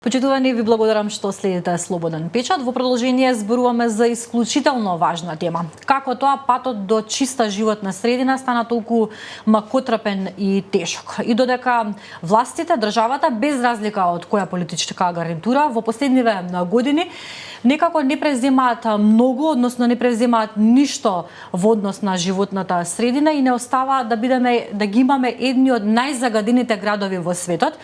Почитувани, ви благодарам што следите Слободен печат. Во продолжение зборуваме за исклучително важна тема. Како тоа патот до чиста животна средина стана толку макотрпен и тешок. И додека властите, државата, без разлика од која политичка гарнитура, во последниве години некако не преземаат многу, односно не преземаат ништо во однос на животната средина и не оставаат да ги имаме едни од најзагадените градови во светот.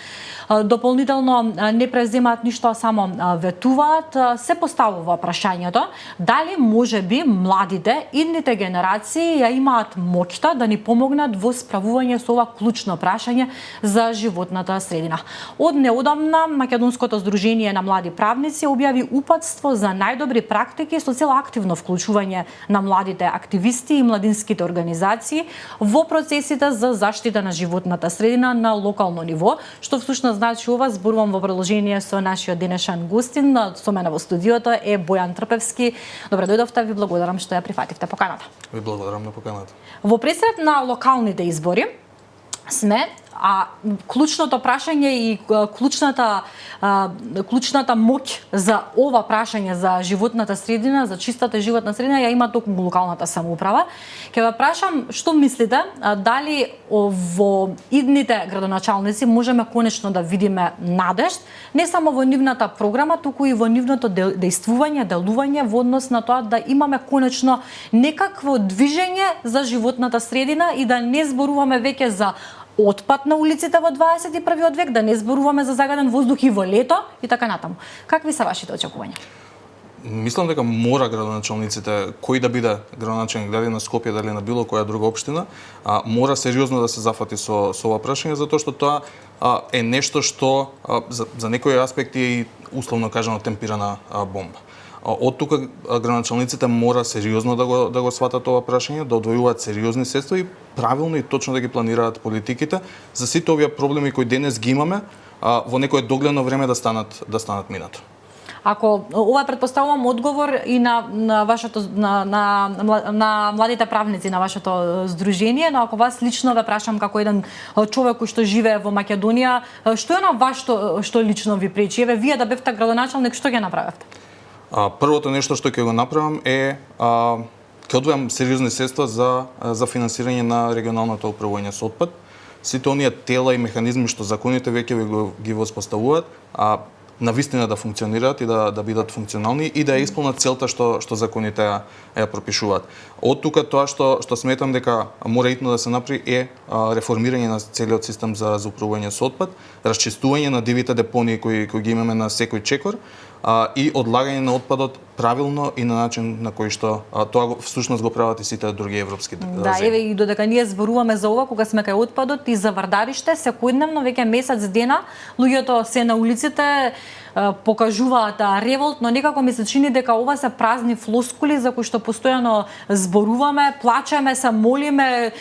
Дополнително не преземаат ништо, само ветуваат, се поставува прашањето дали можеби младите, идните генерации ја имаат моќта да ни помогнат во справување со ова клучно прашање за животната средина. Од неодамна Македонското здружение на млади правници објави упатство за најдобри практики со цел активно вклучување на младите активисти и младинските организации во процесите за заштита на животната средина на локално ниво, што всушност значи ова. Зборувам во продолжение со нашиот денешен гостин. Со мене во студиото е Бојан Трпевски. Добре дојдовте, ви благодарам што ја прифативте поканата. Ви благодарам на поканата. Во пресред на локалните избори сме, а клучното прашање и клучната моќ за ова прашање за животната средина, за чистата животна средина ја има токму локалната самоуправа. Ќе ве прашам што мислите, дали во идните градоначалници можеме конечно да видиме надеж, не само во нивната програма, туку и во нивното дејствување, делување во однос на тоа да имаме конечно некакво движење за животната средина и да не зборуваме веќе за отпад на улиците во 21 век, да не зборуваме за загаден воздух и во лето и така натаму. Какви се вашите очекувања? Мислам дека мора градоначалниците, кој да биде градоначалник, дали на Скопје, дали на било која друга општина, мора сериозно да се зафати со ова прашање, затоа што тоа е нешто што за некои аспекти е условно кажано темпирана бомба. Од тука градоначалниците мора сериозно да го сватат ова прашање, да одвојуваат сериозни средства и правилно и точно да ги планираат политиките за сите овие проблеми кои денес ги имаме во некое догледно време да станат минато. Ако ова претпоставувам одговор и на вашето на младите правници на вашето здружение, но ако вас лично ве прашам како еден човек кој што живее во Македонија, што е на вас што лично ви пречи? Еве вие да бевте градоначалник, што ќе направевте? Првото нешто што ќе го направам е ќе одвојам сериозни средства за финансирање на регионалното управување со отпад. Сите оние тела и механизми што законите веќе ги воспоставуваат, навистина да функционираат и да бидат функционални и да ја исполнат целта што законите ја пропишуваат. Од тука тоа што сметам дека мора итно да се направи е реформирање на целиот систем за управување со отпад, расчистување на дивите депонии кои ги имаме на секој чекор и одлагање на отпадот правилно и на начин на кој што тоа всушност го прават и сите други европски земји. Да, еве и додека ние зборуваме за ова, кога сме кај отпадот и за Вардариште, секојдневно веќе месец дена луѓето се на улиците, покажуваат револт, но некако ми се чини дека ова се празни флоскули за кои што постојано зборуваме, плачеме, се молиме,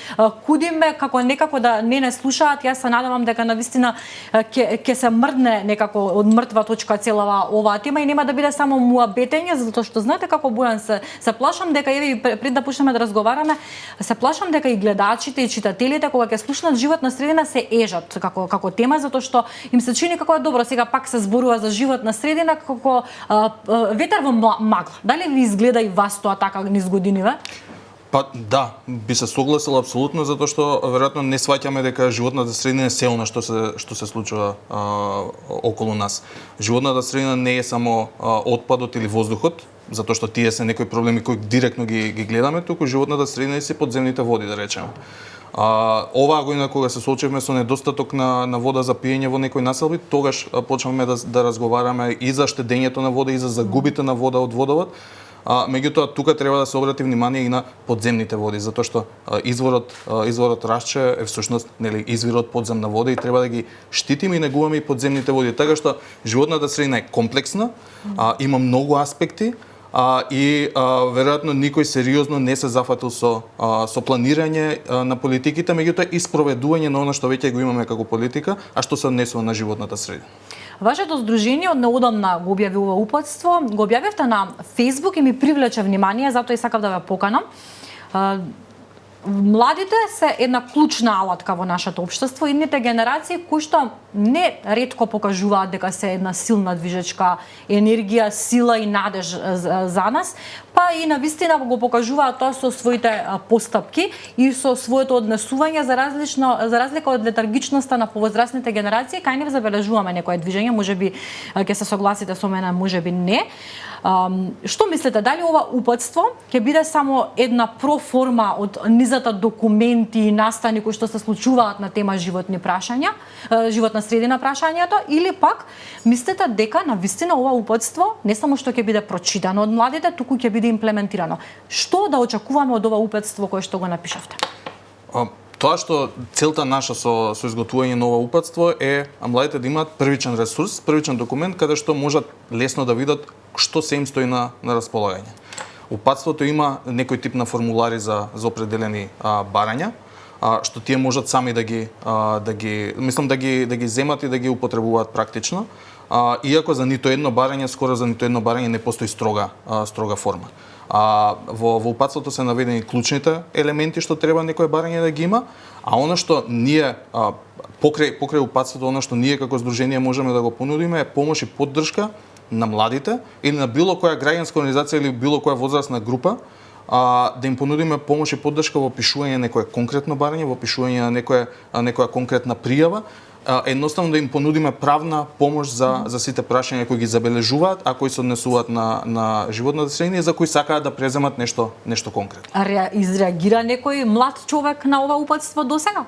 кудиме, како некако да не слушаат. Јас се надевам дека навистина ќе се мрдне некако од мртва точка целава оваа тема и нема да биде само муабетење, затоа што знаете како Бојан се плашам дека еве пред да почнеме да разговараме, се плашам дека и гледачите и читателите кога ќе слушнат животна средина се ежат како тема, затоа што им се чини како е добро сега пак се зборува за животна средина како ветер во магла. Дали ви изгледа и вас тоа така низ годиниве? Па да, би се согласил апсолутно, затоа што веројатно не сваќаме дека животната средина е се она што се случува околу нас. Животната средина не е само отпадот или воздухот, затоа што тие се некои проблеми кои директно ги гледаме, туку животната средина е се подземните води, да речеме. Оваа година кога се соочивме со недостаток на вода за пиење во некои населби, тогаш почнавме да разговараме и за штедењето на вода и за загубите на вода од водовод. Меѓутоа тука треба да се обрати внимание и на подземните води, затоа што изворот Рашче е всушност извир од подземна вода и треба да ги штитиме и негуваме и подземните води. Така што животната средина е комплексна, има многу аспекти, и веројатно никој сериозно не се зафатил со планирање на политиките, меѓутоа и спроведување на она што веќе го имаме како политика, а што се однесува на животната средина. Вашето здружение од неодамна го објави ова упатство, го објавивте на Facebook и ми привлече внимание, затоа и сакав да ве поканам. Младите се една клучна алатка во нашето општество, идните генерации кои што не ретко покажуваат дека се една силна движечка енергија, сила и надеж за нас, па и навистина го покажуваат тоа со своите постапки и со своето однесување за разлика од летаргичноста на повозрастните генерации, кај нив забележуваме некое движење, можеби ќе се согласите со мене, можеби не. Што мислите, дали ова упатство ќе биде само една проформа од низата документи и настани кои што се случуваат на тема животни прашања, животна средина прашањето, или пак мислите дека навистина ова упатство не само што ќе биде прочитано од младите, туку ќе биде имплементирано? Што да очекуваме од ова упатство кое што го напишавте? Тоа што целта наша со изготвување на ова упатство е младите да имаат првичен ресурс, првичен документ каде што можат лесно да видат што се им стои на располагање. Упатството има некој тип на формулари за определени барања, што тие можат сами да ги земат и да ги употребуваат практично, иако за нито едно барање, скоро за нито едно барање не постои строга форма. Во упатството се наведени клучните елементи што треба некое барање да ги има, а она што ние покрај упатството, она што ние како здружение можеме да го понудиме е помош и поддршка на младите или на било која граѓанска организација или било која возрастна група, да им понудиме помош и поддршка во пишување на некое конкретно барање, во пишување на некоја конкретна пријава, едноставно да им понудиме правна помош за сите прашања кои ги забележуваат, а кои се однесуваат на животната средина и за кои сакаат да преземат нешто конкретно. Изреагира некој млад човек на ова упатство досега?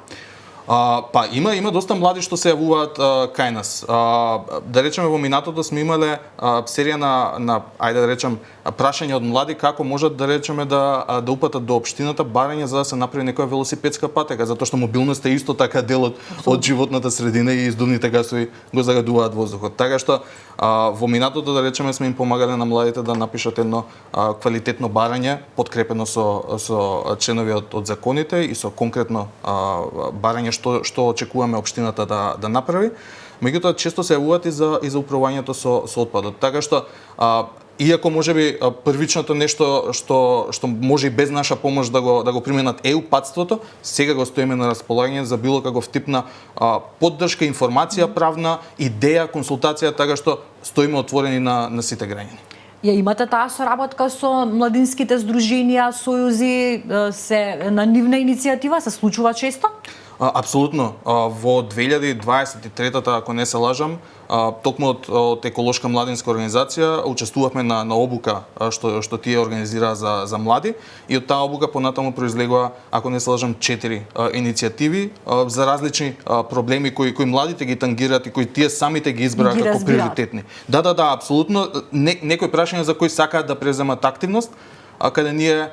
Па има доста млади што се јавуваат кај нас. Да речеме во минатото сме имале серија на ајде да речем прашања од млади како можат да речеме да упатат до општината барање за да се направи некоја велосипедска патека, затоа што мобилноста е исто така дел од животната средина и издувните гасови го загадуваат воздухот. Така што во минатото да речеме сме им помагале на младите да напишат едно квалитетно барање подкрепено со членови од законите и со конкретно барање што очекуваме општината да направи. Меѓутоа често се јавуваат и за управувањето со отпадот. Така што иако можеби првичното нешто што може и без наша помош да го применат упатството, сега го стоиме на располагање за било каков тип на поддршка, информација, правна идеја, консултација, така што стоиме отворени на сите граѓани. Ја имате таа соработка со младинските здруженија, сојузи, се на нивна иницијатива, се случува често? Апсолутно. Во 2023-та, ако не се лажам, токму од еколошка младинска организација учествувавме на обука што тие организираа за млади и од таа обука понатаму произлегува, ако не се лажам, 4 иницијативи за различни проблеми кои младите ги тангираат и кои тие самите ги избраа како приоритетни. Да, апсолутно. Некои прашања за кои сакаат да преземат активност, каде ние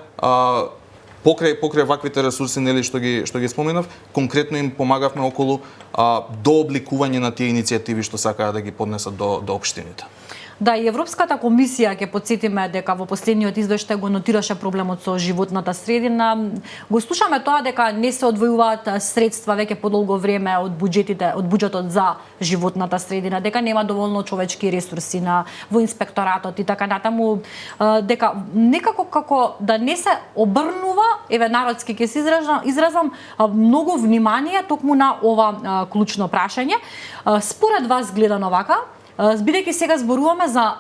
покрај ваквите ресурси нели што ги споменав, конкретно им помагавме околу дообликување на тие иницијативи што сакаат да ги поднесат до општините. Да, и Европската комисија ќе потсетиме дека во последниот извештај го нотираше проблемот со животната средина. Го слушаме тоа дека не се одвојуваат средства веќе подолго време од буџетот за животната средина, дека нема доволно човечки ресурси во инспекторатот и така натаму, дека некако како да не се обрнува, народски ќе се изразам, многу внимание токму на ова клучно прашање. Според вас гледано вака, бидејќи сега зборуваме за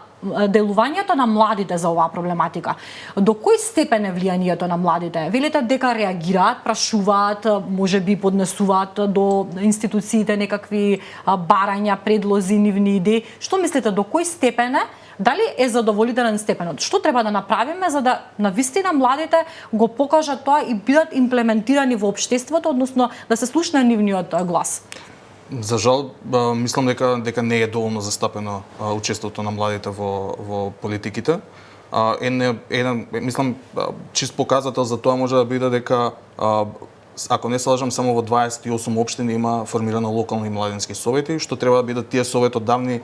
делувањето на младите за оваа проблематика, до кој степен е влијанието на младите? Велите дека реагираат, прашуваат, можеби поднесуваат до институциите некакви барања, предлози, нивни идеи. Што мислите, до кој степен е? Дали е задоволителен степенот? Што треба да направиме за да навистина младите го покажат тоа и бидат имплементирани во општеството, односно да се слушне нивниот глас? За жал, мислам дека не е доволно застапено учеството на младите во политиките. Мислам, чист показател за тоа може да биде дека, ако не се лажам, само во 28 општини има формирано локални младински совети, што треба да бидат тие советодавни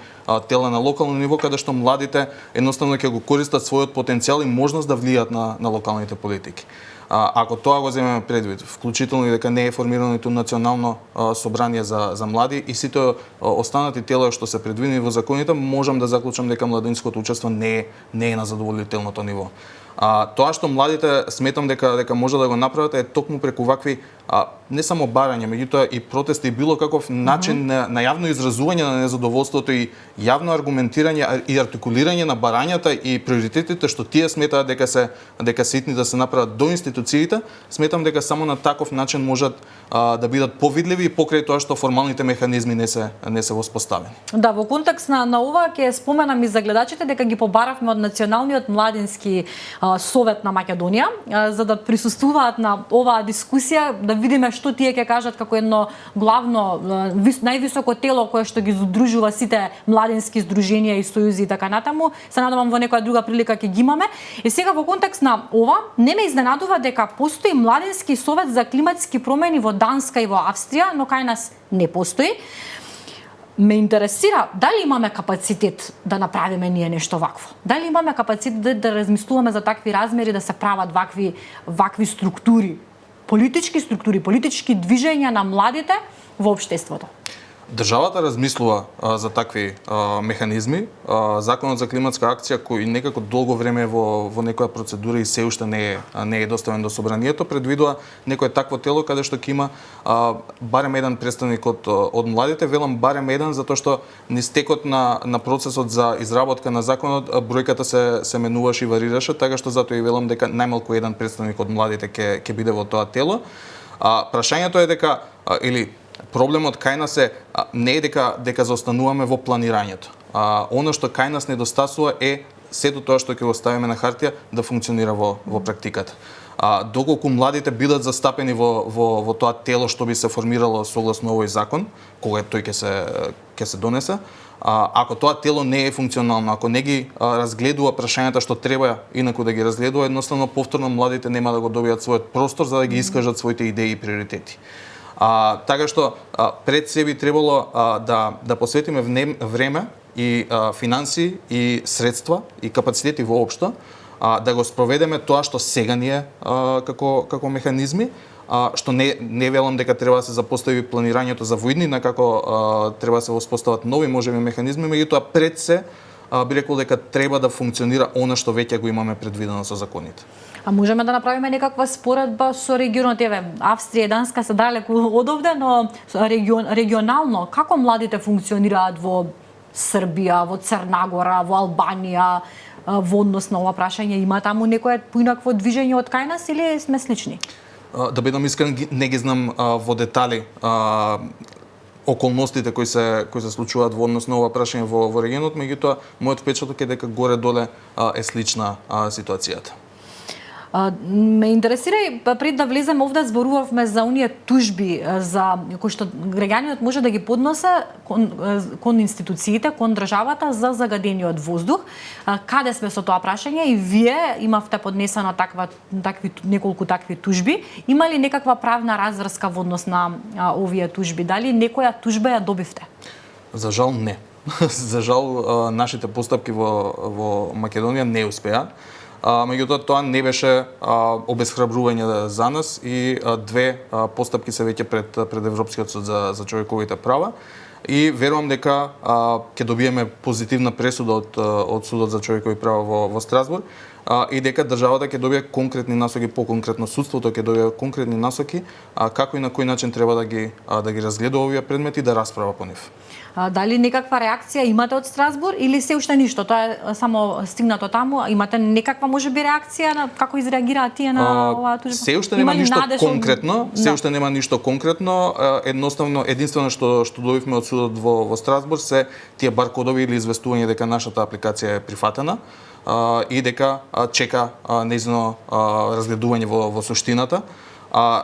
тела на локално ниво, каде што младите едноставно ќе го користат својот потенцијал и можност да влијат на локалните политики. Ако тоа го земеме предвид, вклучително и дека не е формирано ниту национално собрание за млади и сите останати тела што се предвидени во законите, можам да заклучам дека младинското учество не е на задоволителното ниво. Тоа што младите сметам дека може да го направат е токму преку вакви не само барања, меѓутоа и протести и било каков начин на јавно изразување на незадоволството и јавно аргументирање и артикулирање на барањата и приоритетите што тие сметаат дека се итни да се направат до институциите, сметам дека само на таков начин можат да бидат повидливи и покрај тоа што формалните механизми не се воспоставени. Да, во контекст на ова ќе споменам и за гледачите дека ги побаравме од Националниот младински совет на Македонија за да присуствуваат на оваа дискусија, да видиме што тие ќе кажат како едно главно највисоко тело кое што ги здружува сите младински здруженија и сојузи и така натаму. Се надевам во некоја друга прилика ќе ги имаме. И сега во контекст на ова, не ме изненадува дека постои младински совет за климатски промени во Данска и во Австрија, но кај нас не постои. Ме интересира дали имаме капацитет да направиме ние нешто вакво. Дали имаме капацитет да размислуваме за такви размери, да се прават вакви структури, политички движења на младите во општеството. Државата размислува за такви механизми. Законот за климатска акција кој некако долго време во некоја процедура и се уште не е доставен до собранието, предвидува некое такво тело каде што ќе има барем еден представник од младите, велам барем еден затоа што низ текот на процесот за изработка на законот бројката се менуваше и варираше, така што затоа и велам дека најмалку еден представник од младите ќе биде во тоа тело. Прашањето е дека проблемот кај нас не е дека заостануваме во планирањето. Оно што кај нас недостасува е сето тоа што ќе го ставиме на хартија да функционира во практиката. Доколку младите бидат застапени во тоа тело што би се формирало согласно овој закон, кога тој ќе се донесе, ако тоа тело не е функционално, ако не ги разгледува прашањата што треба инаку да ги разгледува, едноставно повторно младите нема да го добијат својот простор за да ги искажат своите идеи и приоритети. Така што пред се би требало да посветиме време и финанси и средства и капацитети воопшто да го спроведеме тоа што сега ни е како механизми, што не велам дека треба да се запостави планирањето за воиднина како треба да се воспостават нови можеби механизми, меѓутоа пред се би рекол дека треба да функционира она што веќе го имаме предвидено со законите. А можеме да направиме некаква споредба со регионот, Австрија и Данска се далеку одовде, но регионално како младите функционираат во Србија, во Црна Гора, во Албанија, во однос на ова прашање, има таму некое поинакво движење од кај нас или сме слични? Да бидам искрен, не ги знам во детали околностите кои се случуваат во однос на ова прашање во регионот, меѓутоа мојот впечаток е дека горе-доле е слична ситуацијата. Ме интересира и пред да влеземе овде зборувавме за оние тужби за кои што граѓаниот може да ги подносе кон институциите, кон државата за загадениот воздух. Каде сме со тоа прашање и вие имавте поднесено неколку такви тужби. Има ли некаква правна разврска во однос на овие тужби? Дали некоја тужба ја добивте? За жал не. За жал нашите постапки во Македонија не успеа. Меѓутоа тоа не беше обесхрабрување за нас и две постапки се веќе пред Европскиот суд за човековите права и верувам дека ќе добиеме позитивна пресуда од судот за човекови права во Страсбург и дека државата ќе добие конкретни насоки, по-конкретно судството ќе добие конкретни насоки како и на кој начин треба да ги разгледува овие предмети и да расправа по нив. Дали некаква реакција имате од Страсбург или се уште ништо? Тоа е само стигнато таму. Имате некаква можеби реакција на како изреагираат тие на оваа тужба? Се уште нема ништо конкретно, се уште нема ништо конкретно. Единствено што добивме од судот во Страсбург се тие баркодови или известување дека нашата апликација е прифатена и дека чека нејзино разгледување во суштината.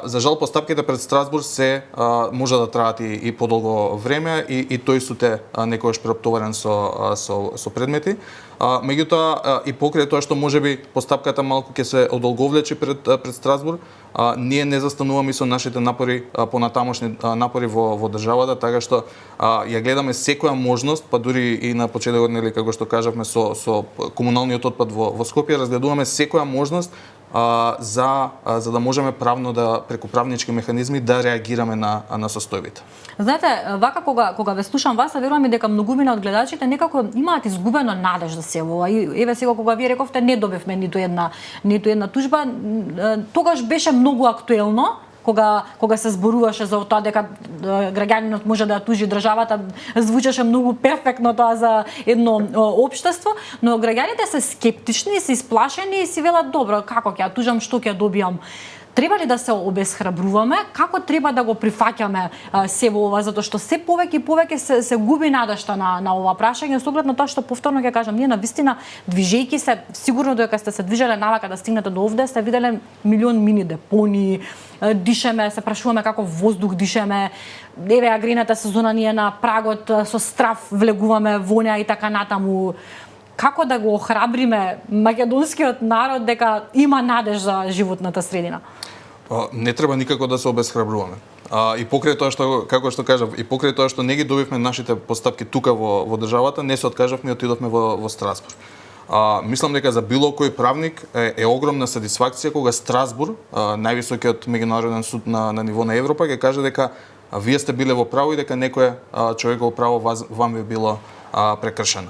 За жал постапките пред Страсбург се може да траат и подолго време и тој суд е некогаш преоптоварен со предмети. Меѓутоа и покрај тоа што можеби постапката малку ќе се одолговлечи пред Страсбург, ние не застануваме со нашите напори понатамошни напори во државата, така што ја гледаме секоја можност, па дури и на почетокот, нели како што кажавме со комуналниот отпад во Скопје, разгледуваме секоја можност за да можеме правно да преку правнички механизми да реагираме на состојбите. Знаете, вака кога ве слушам вас, верувам и дека многумина од гледачите некако имаат изгубено надеж за се ова. И еве сега кога вие рековте не добивме ниту една тужба, тогаш беше многу актуелно кога се зборуваше за тоа дека граѓанинот може да ја тужи државата, звучеше многу перфектно тоа за едно општество, но граѓаните се скептични, се исплашени и си велат добро, како ќе ја тужам, што ќе добијам. Треба ли да се обесхрабруваме? Како треба да го прифаќаме се во ова? Затоа што се повеќе и повеќе се губи надежта на ова прашање, со оглед на тоа што повторно ќе кажам, ние навистина движејки се, сигурно дека сте се движеле навака да стигнете до овде, сте виделе милион мини депонии, дишеме, се прашуваме како воздух дишеме, еве агрената сезона ние на прагот, со страв влегуваме воња и така натаму. Како да го охрабриме македонскиот народ дека има надеж за животната средина? Не треба никако да се обесхрабруваме. И покрај тоа што, како што кажав, и покрај тоа што не ги добивме нашите постапки тука во државата, не се откажавме и отидовме во Страсбург. Мислам дека за било кој правник е огромна сатисфакција кога Страсбург, највисокиот меѓународен суд на ниво на Европа, ќе каже дека вие сте биле во право и дека некое човеково право вам е било прекршено.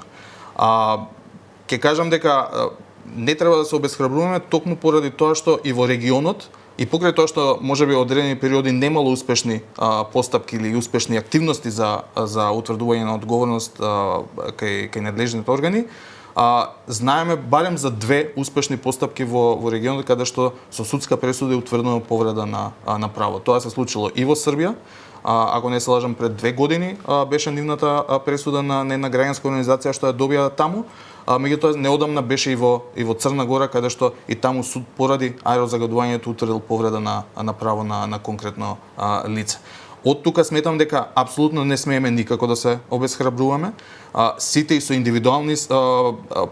Ќе кажам дека не треба да се обесхрабруваме токму поради тоа што и во регионот и покрај тоа што можеби одредени периоди немало успешни постапки или успешни активности за утврдување на одговорност кај надлежните органи, знаеме барем за две успешни постапки во регионот каде што со судска пресуда е утврдено повреда на право. Тоа се случило и во Србија, ако не се лажам пред 2 години беше нивната пресуда на една граѓанска организација што ја добија таму. Меѓутоа неодамна беше и во Црна Гора, каде што и таму суд поради аерозагадувањето утврдил повреда на право на конкретно лице. Од тука сметам дека апсолутно не смееме никако да се обесхрабруваме. Сите и со индивидуални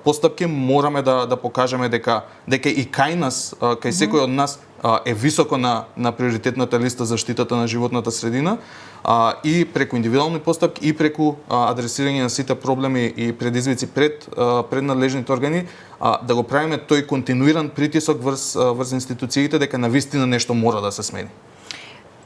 постапки мораме да покажеме дека и кај нас, кај секој од нас е високо на приоритетната листа заштитата на животната средина, и преку индивидуални постапки и преку адресирање на сите проблеми и предизвици пред надлежните органи, да го правиме тој континуиран притисок врз институциите дека навистина нешто мора да се смени.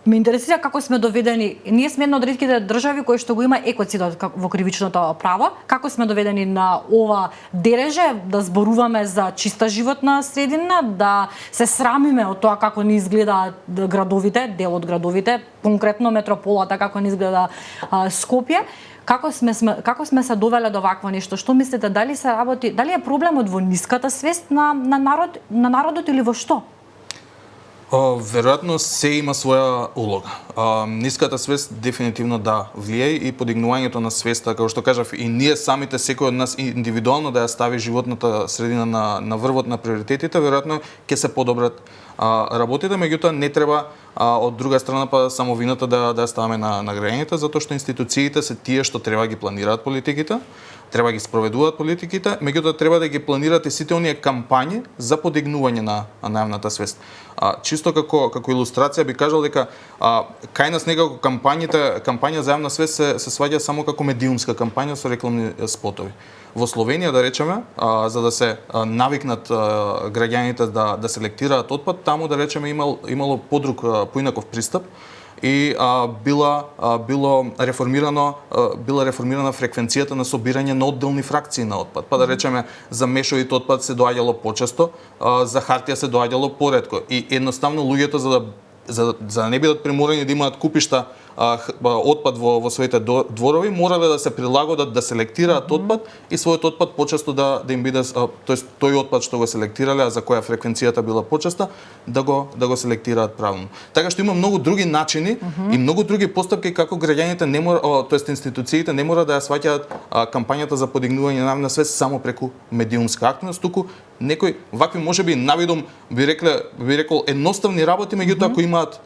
Ме интересира како сме доведени. Ние сме една од ретките држави кои што го има екоцидот во кривичното право. Како сме доведени на ова дереже да зборуваме за чиста животна средина, да се срамиме од тоа како ни изгледаат градовите, дел од градовите, конкретно метрополата како ни изгледа Скопје. Како сме се довеле до вакво нешто? Што мислите, дали се работи, дали е проблемот во ниската свест на народот или во што? Веројатно се има своја улога. Ниската свест дефинитивно да влијае и подигнувањето на свеста, како што кажав, и ние самите, секој од нас индивидуално да ја стави животната средина на врвот на приоритетите, веројатно ќе се подобрат работите, меѓутоа не треба од друга страна па само вината да ја ставаме на граѓаните, затоа што институциите се тие што треба ги планираат политиките, треба ги спроведуваат политиките, меѓутоа треба да ги планираат и сите оние кампањи за подигнување на јавната свест. Чисто како илустрација би кажал дека кај нас некако кампања за јавна свест се сваѓа само како медиумска кампања со рекламни спотови. Во Словенија, да речеме, за да се навикнат граѓаните да селектираат отпад, таму да речеме имало поинаков пристап и била реформирана фреквенцијата на собирање на одделни фракции на отпад. Па да речеме за мешовит отпад се доаѓало почесто, за хартија се доаѓало поретко и едноставно луѓето за да не бидат приморани да имаат купишта отпад во своите дворови, морале да се прилагодат да селектираат отпад и својот отпад почесто да им биде, тоест тој отпад што го селектирале, а за која фреквенцијата била почеста, да го селектираат правилно. Така што има многу други начини и многу други постапки како граѓаните не мора, тоест институциите не мора да ја сваќаат кампањата за подигнување на јавна свест само преку медиумска активност, туку некој вакви можеби навидом би рекол едноставни работи, меѓутоа кои имаат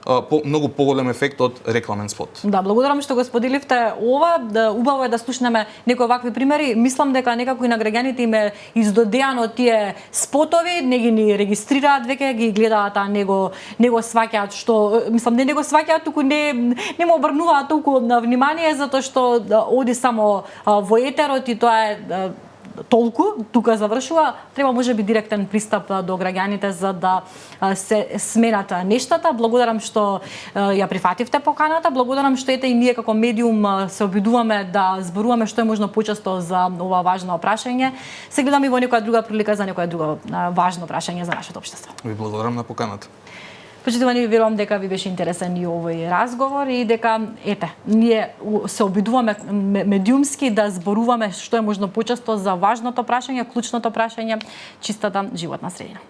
многу поголем ефект од рекламен спот. Да, благодарам што го споделивте ова. Убаво е да слушнеме некои вакви примери. Мислам дека некако и на граѓаните им е издодеано тие спотови, не ги регистрираат веќе, ги гледаат, а не го сваќаат, што мислам не го сваќаат, туку не му обрнуваат толку на внимание затоа што оди само во етерот и тоа е толку, тука завршува, треба можеби директен пристап до граѓаните за да се сменат нештата. Благодарам што ја прифативте поканата, благодарам што ете и ние како медиум се обидуваме да зборуваме што е можно почесто за ова важно прашање. Се гледам и во некоја друга прилика за некоја друго важно прашање за нашето општество. Ви благодарам на поканата. Почитувани, верувам дека ви беше интересен и овој разговор и дека ние се обидуваме медиумски да зборуваме што е можно почесто за важното прашање, клучното прашање, чистата животна средина.